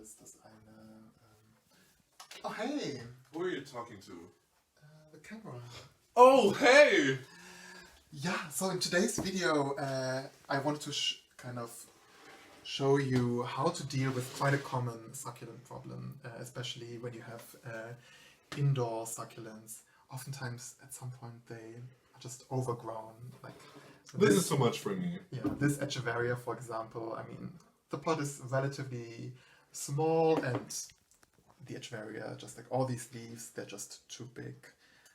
ist das eine... Oh, hey! Who are you talking to? The camera. Oh, hey! Yeah, so in today's video, I wanted to kind of show you how to deal with quite a common succulent problem, especially when you have indoor succulents. Oftentimes, at some point, they are just overgrown. Like this is too much for me. Yeah, this Echeveria, for example, I mean, the pot is relatively small, and the Echeveria, just like all these leaves, they're just too big.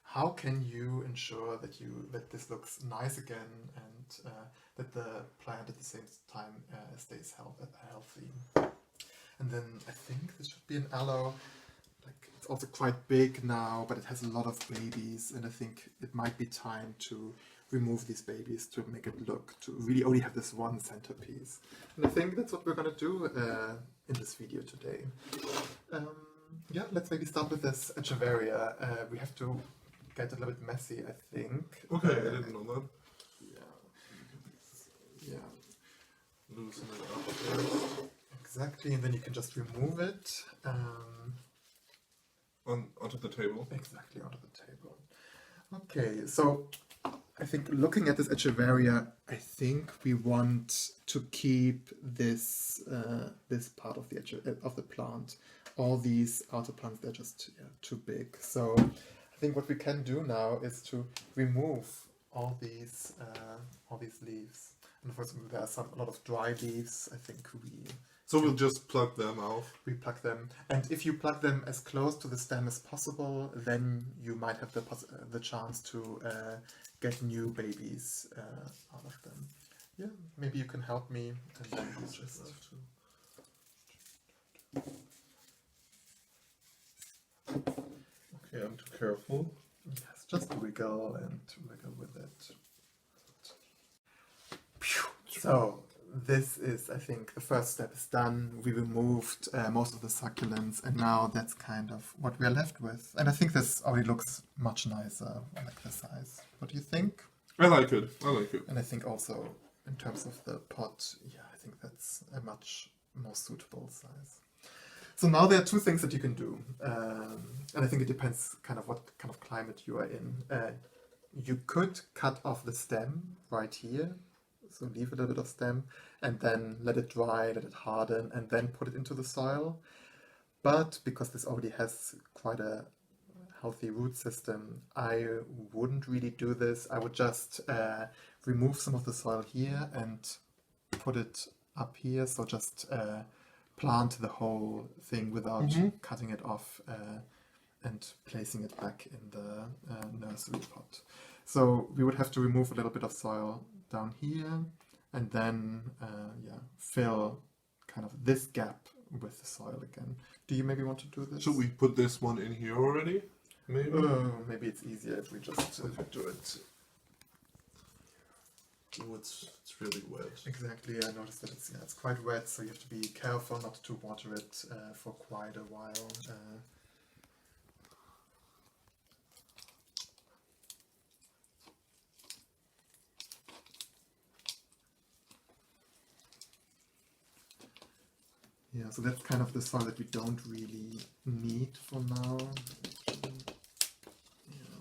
How can you ensure that this looks nice again and that the plant at the same time stays healthy? And then I think this should be an aloe. Like, it's also quite big now, but it has a lot of babies, and I think it might be time to remove these babies to make it look, to really only have this one centerpiece. And I think that's what we're going to do in this video today. Yeah, let's maybe start with this Echeveria. We have to get a little bit messy, I think. Okay, I didn't know that. Yeah. Loosen it up first. Exactly, and then you can just remove it. Onto the table. Exactly, onto the table. Okay, so I think looking at this Echeveria, I think we want to keep this this part of the plant. All these outer plants, they're just too big. So I think what we can do now is to remove all these leaves. And of course, there are a lot of dry leaves. I think So we'll just plug them out. We plug them, and if you plug them as close to the stem as possible, then you might have the chance to get new babies out of them. Yeah, maybe you can help me. And then just Okay, I'm too careful. yes, just wiggle and wiggle with it. So this is, I think, the first step is done. We removed most of the succulents, and now that's kind of what we're left with. And I think this already looks much nicer. I like the size. What do you think? I like it. I like it. And I think also in terms of the pot, yeah, I think that's a much more suitable size. So now there are two things that you can do, and I think it depends kind of what kind of climate you are in. You could cut off the stem right here, so leave a little bit of stem, and then let it dry, let it harden, and then put it into the soil. But because this already has quite a healthy root system, I wouldn't really do this. I would just remove some of the soil here and put it up here, so just plant the whole thing without cutting it off and placing it back in the nursery pot. So we would have to remove a little bit of soil down here and then fill kind of this gap with the soil again. Do you maybe want to do this? Should we put this one in here already? Maybe? Maybe it's easier if we just do it. Oh, it's really wet. Exactly, I noticed that it's quite wet, so you have to be careful not to water it for quite a while. Yeah, so that's kind of the soil that we don't really need for now. Yeah.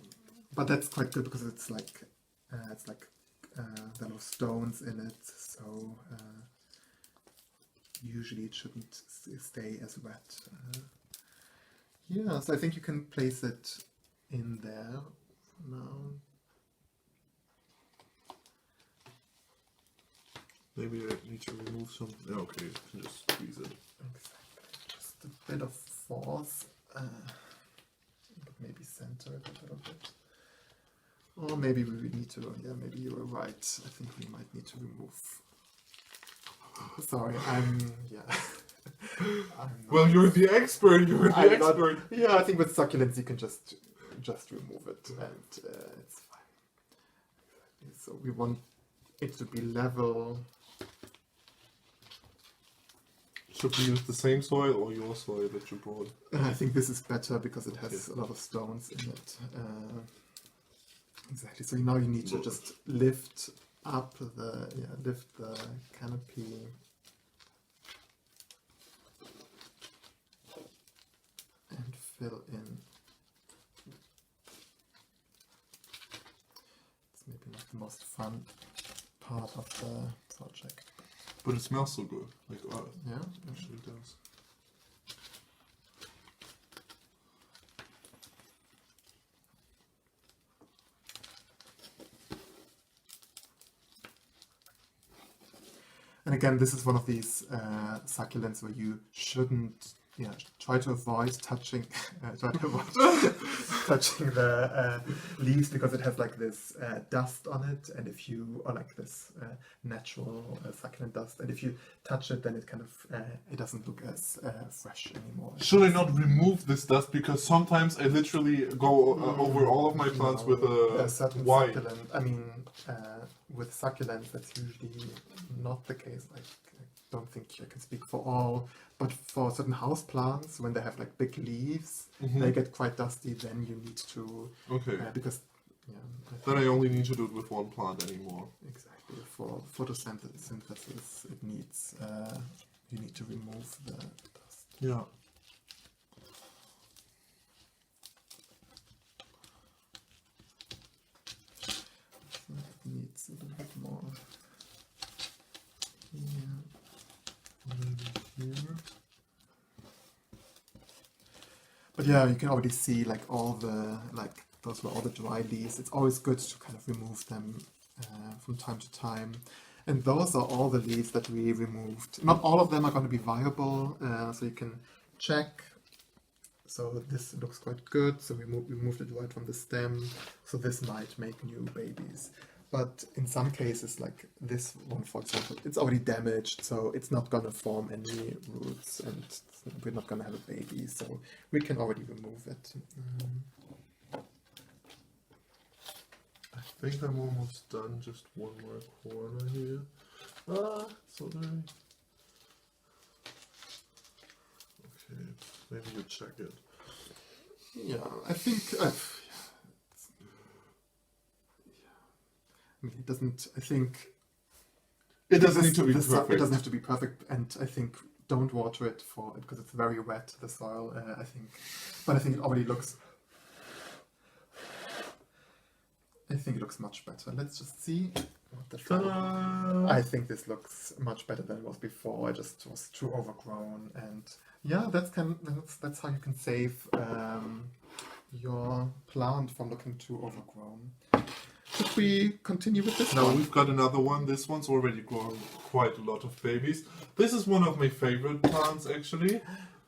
But that's quite good because it's like there are no stones in it, so usually it shouldn't stay as wet. Yeah, so I think you can place it in there for now. Maybe I need to remove some. Yeah, okay, you can just squeeze it. Exactly, just a bit of force, but maybe center it a little bit. Or maybe we need to, yeah, maybe you were right. I think we might need to remove. Sorry, Well, you're the expert, Yeah, I think with succulents you can just remove it and it's fine. Exactly. So we want it to be level. Should we use the same soil or your soil that you brought? I think this is better because it has a lot of stones in it. Exactly. So now you need to just lift up lift the canopy. fill in. It's maybe not the most fun part of the project. But it smells so good. Like, oh, Yeah, actually it does. And again, this is one of these succulents where you shouldn't, try to avoid touching, touching the leaves, because it has like this dust on it, and if you, or like this natural succulent dust, and if you touch it, then it kind of it doesn't look as fresh anymore. Should I not remove this dust? Because sometimes I literally go over all of my plants with a certain white. succulent. I mean, with succulents, that's usually not the case. Like, I don't think I can speak for all, but for certain house plants, when they have like big leaves, they get quite dusty. Then you need to, Okay. because Then I only need to do it with one plant anymore. exactly, for photosynthesis, it needs you need to remove the dust. Yeah. So it needs a little bit more here. Maybe here. But yeah, you can already see like all the those were all the dry leaves. It's always good to kind of remove them from time to time. And those are all the leaves that we removed. Not all of them are going to be viable, so you can check. So this looks quite good. So we moved it right from the stem. So this might make new babies. But in some cases, like this one, for example, it's already damaged, so it's not going to form any roots, and we're not going to have a baby. So we can already remove it. I think I'm almost done. Just one more corner here. Ah, so dirty. Okay, maybe you check it. Yeah, I think. I mean, it doesn't. I think It doesn't need to be perfect. It doesn't have to be perfect, and I think don't water it because it's very wet, the soil. I think, but I think it already looks. I think it looks much better. Let's just see what the. Ta-da! I think this looks much better than it was before. I just was too overgrown, and yeah, that's how you can save your plant from looking too overgrown. Should we continue with this Now one? we've got another one. This one's already grown quite a lot of babies. This is one of my favorite plants, actually.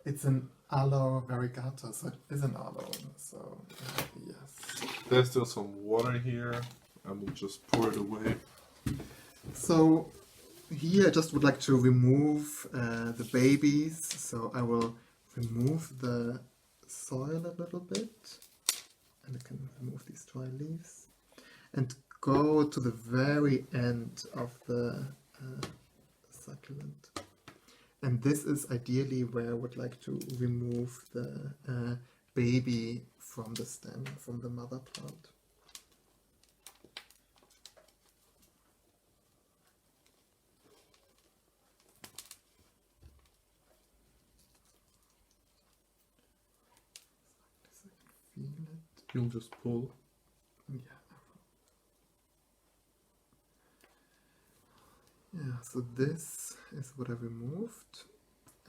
It's an aloe variegata, so it is an aloe. So yes. There's still some water here, and we'll just pour it away. So here I just would like to remove the babies. So I will remove the soil a little bit, and I can remove these dry leaves. And go to the very end of the succulent. And this is ideally where I would like to remove the baby from the stem, from the mother plant. Feel it. You'll just pull. Yeah. Yeah, so this is what I removed,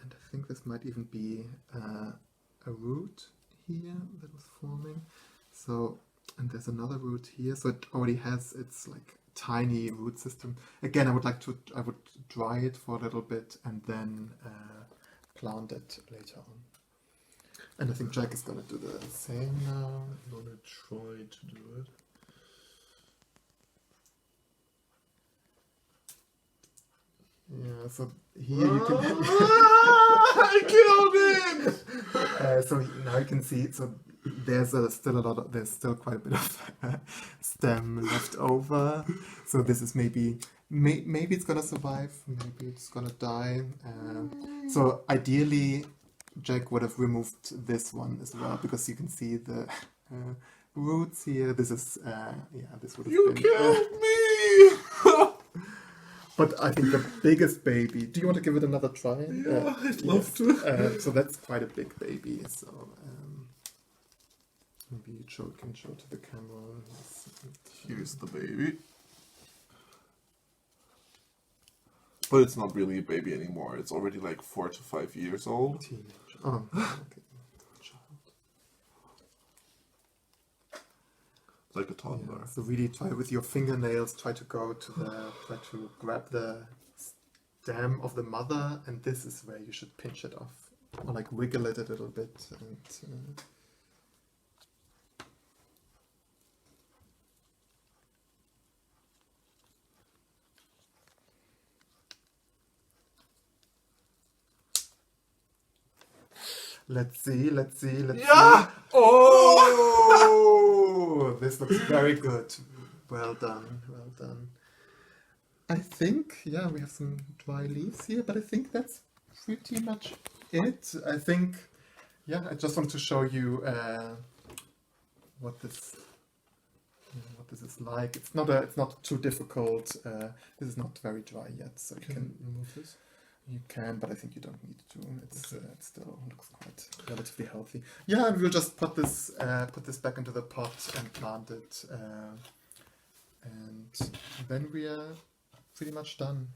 and I think this might even be a root here that was forming. So, and there's another root here, so it already has its like tiny root system. Again, I would dry it for a little bit and then plant it later on. And I think Jack is gonna do the same now. I'm gonna try to do it. Yeah, so here you can. I killed it! So now you can see. So there's still quite a bit of stem left over. So this is maybe it's gonna survive. Maybe it's gonna die. So ideally, Jack would have removed this one as well, because you can see the roots here. This is this would have You been. killed me! But I think the biggest baby. Do you want to give it another try? Yeah, I'd love to. So that's quite a big baby. So Maybe you can show to the camera. Here's the baby. But it's not really a baby anymore. It's already like 4 to 5 years old. Teenager. Oh, okay. Child. Like a toddler. Yeah, so really try with your fingernails, try to grab the stem of the mother, and this is where you should pinch it off. Or like wiggle it a little bit. And, let's see. Yeah! Oh! This looks very good. Well done. I think, yeah, we have some dry leaves here, but I think that's pretty much it. I think, yeah, I just wanted to show you what this is like. It's not too difficult. This is not very dry yet, so you can remove this. You can, but I think you don't need to. It still looks quite relatively healthy. Yeah, and we'll just put this back into the pot and plant it, and then we are pretty much done.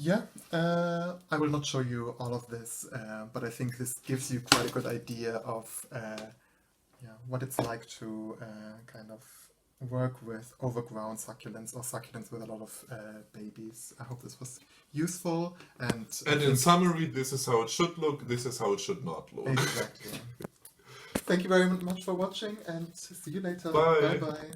Yeah, I will not show you all of this, but I think this gives you quite a good idea of what it's like to kind of work with overgrown succulents or succulents with a lot of babies. I hope this was useful. And in summary, this is how it should look, this is how it should not look. Exactly. Thank you very much for watching, and see you later. Bye. Bye-bye.